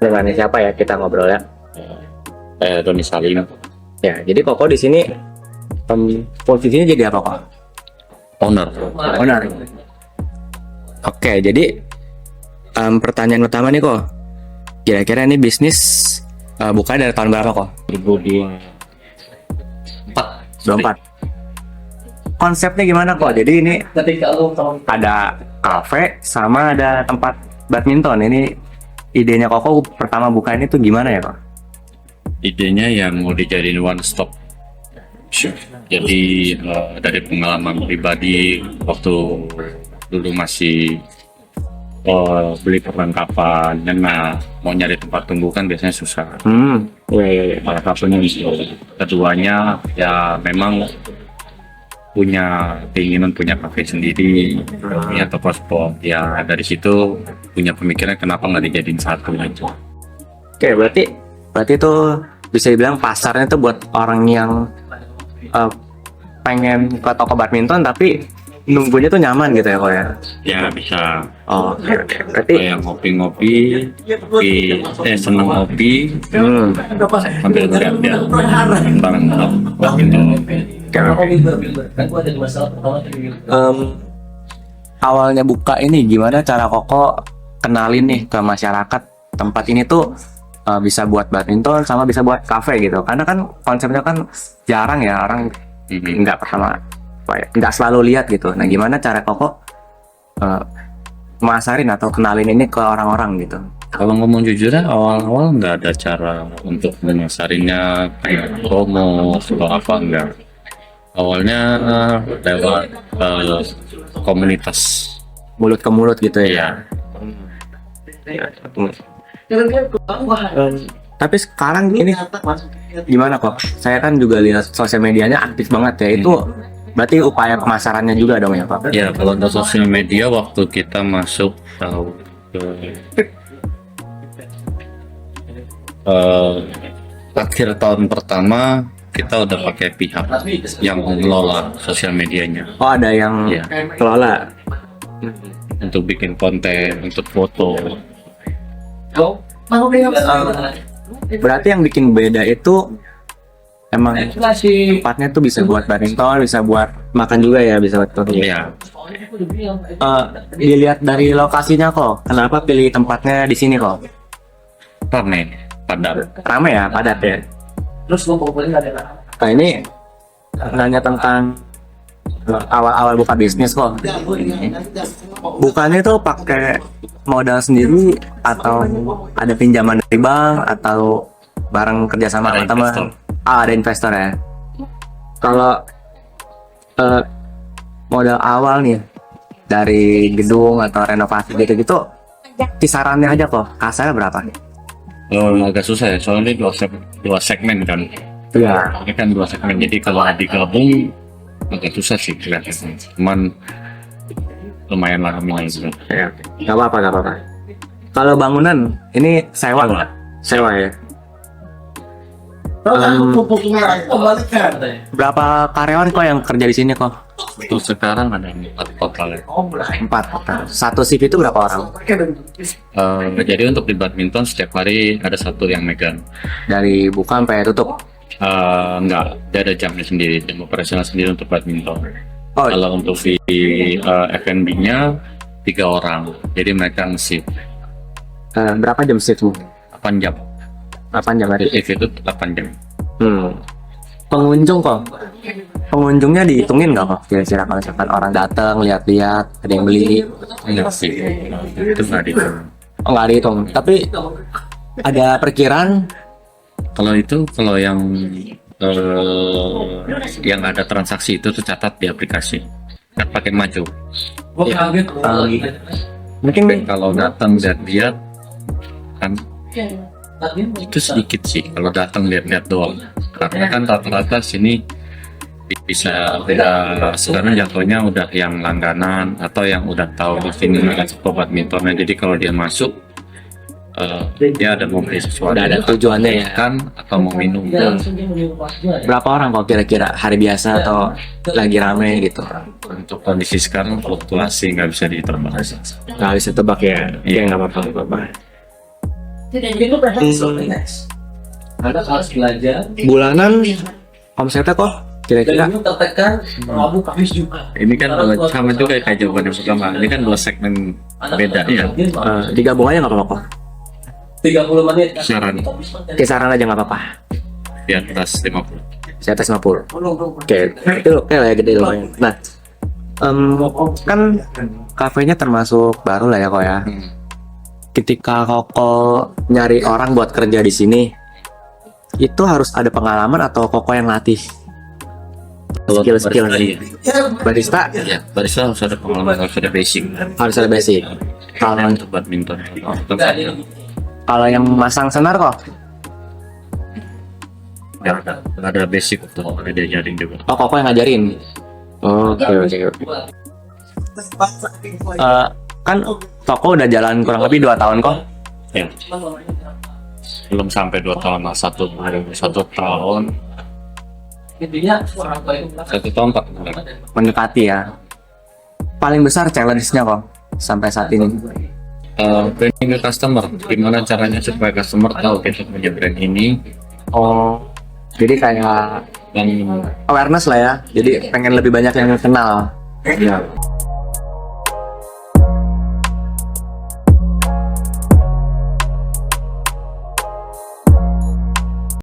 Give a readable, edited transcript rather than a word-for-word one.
Dengan siapa ya kita ngobrol ya? Doni Salim, Ya, jadi Koko di sini posisinya jadi apa kok? owner. Owner. Oke, jadi pertanyaan utama nih kok. Kira-kira ini bisnis buka dari tahun berapa kok? 2024. 24. Konsepnya gimana kok? Jadi ini ada kafe sama ada tempat badminton. Ini idenya Koko pertama buka ini tuh gimana ya kok? Idenya yang mau dijadiin one stop shop. Jadi dari pengalaman pribadi waktu dulu masih beli perlengkapan, nah mau nyari tempat tunggu kan biasanya susah. Iya. Salah satunya itu. Keduanya ya memang punya keinginan punya kafe sendiri, punya toko spot. Ya dari situ punya pemikiran kenapa nggak dijadiin satu aja. Oke, berarti tuh bisa dibilang pasarnya tuh buat orang yang pengen ke toko badminton tapi nunggunya tuh nyaman gitu ya kok ya. Ya bisa. Oh, oke. Berarti Kayak ngopi-ngopi, seneng ngopi, sambil lihat-lihat barang badminton. awalnya buka ini gimana cara Koko kenalin nih ke masyarakat tempat ini tuh bisa buat badminton sama bisa buat kafe gitu. Karena kan konsepnya kan jarang ya orang nggak pertama nggak selalu lihat gitu. Nah gimana cara Koko masarin atau kenalin ini ke orang-orang gitu? Kalau ngomong jujur ya, awal-awal nggak ada cara untuk menyasarinya kayak promo atau apa, enggak. Awalnya lewat komunitas. Mulut ke mulut gitu ya. Ya, Tapi sekarang ini gimana kok? Saya kan juga lihat sosial medianya aktif banget ya. Itu berarti upaya pemasarannya juga dong ya Pak? ya kalau untuk sosial media waktu kita masuk tahun akhir tahun pertama kita udah pakai pihak yang mengelola sosial medianya. Oh ada yang Ya, kelola. untuk bikin konten, untuk foto. Berarti yang bikin beda itu emang tempatnya tuh bisa buat badminton, bisa buat makan juga ya, bisa buat kopi. Ya, Dilihat dari lokasinya kok, kenapa pilih tempatnya di sini kok? rame, padat. Rame ya, padat ya. Nah ini nanya tentang awal-awal buka bisnis kok. Bukannya tuh pakai modal sendiri atau ada pinjaman dari bank atau bareng kerjasama Ada sama teman? investor. Ada investor ya. Kalau modal awal nih dari gedung atau renovasi gitu-gitu, kisarannya aja kok, kasarnya berapa? Agak susah ya, soalnya ini dua segmen kan. Iya. Ini kan dua segmen, jadi kalau digabung agak susah sih kelihatannya. Cuman lumayan lah kami juga. Ya, nggak apa-apa. Kalau bangunan ini sewa nggak? Sewa ya. Berapa karyawan kok yang kerja di sini kok? Untuk sekarang ada 4 total ya. 4. Satu shift itu berapa orang? Jadi untuk di badminton setiap hari ada satu yang megang. Dari buka sampai tutup. Enggak, dia ada jamnya sendiri, jam operasional sendiri untuk badminton. Oh, Kalau untuk di F&B-nya 3 orang, jadi mereka nge-shift berapa jam shiftmu? 8 jam. 8 jam hari. Shift itu 8 jam. Pengunjung kok? Pengunjungnya dihitungin nggak kok? Kira-kira kalau misalkan orang datang lihat-lihat, ada yang beli? Enggak sih, itu nggak dihitung. Oh nggak dihitung. Tapi ada perkiraan? Kalau yang ada transaksi itu tercatat di aplikasi. Kan pakai maju. Mungkin Kalau datang lihat-lihat kan itu sedikit sih kalau datang lihat-lihat doang. Karena kan rata-rata sini bisa sekarang jatuhnya udah yang langganan atau yang udah tahu di sini ada sebuah badmintonnya. Jadi kalau dia masuk dia ada mau beli sesuatu, ada tujuannya ya. kan atau mau minum. Berapa orang kok kira-kira hari biasa atau lagi rame gitu? Untuk kondisi sekarang fluktuasi nggak bisa ditebak. Nggak bisa tebak ya. Iya. Nggak apa-apa. Anda harus belajar. Bulanan omsetnya kok kira-kira Dan tertekan Rabu, Kamis, Jumat. Ini kan sama juga kayak jawaban yang pertama. Ini kan dua segmen beda ya. digabung aja nggak apa-apa kok. 30 menit. Saran Kisaran aja nggak apa-apa. di atas 50. Di atas 50. Oke, itu oke lah ya, gede lumayan. Nah, kan kafenya termasuk baru lah ya kok ya. Ketika Koko nyari orang buat kerja di sini, itu harus ada pengalaman atau Koko yang latih? Skill-skill barista Ya, barista harus ada pengalaman, harus ada basic. harus ada basic. Kalau Untuk badminton. kalau yang masang senar kok, Ya, ada basic untuk diajarin juga. oh Koko yang ngajarin. Oke. Kan toko udah jalan kurang lebih 2 tahun kok. Ya. Belum sampai 2 tahun lah, satu tahun, Intinya orang tua itu 1 tahun 4 bulan. Mendekati ya. Paling besar challenge-nya kok sampai saat ini. Branding ke customer, gimana caranya supaya customer tahu kita punya brand ini Oh, jadi kayak dan awareness lah ya. Jadi pengen lebih banyak yang kenal. ya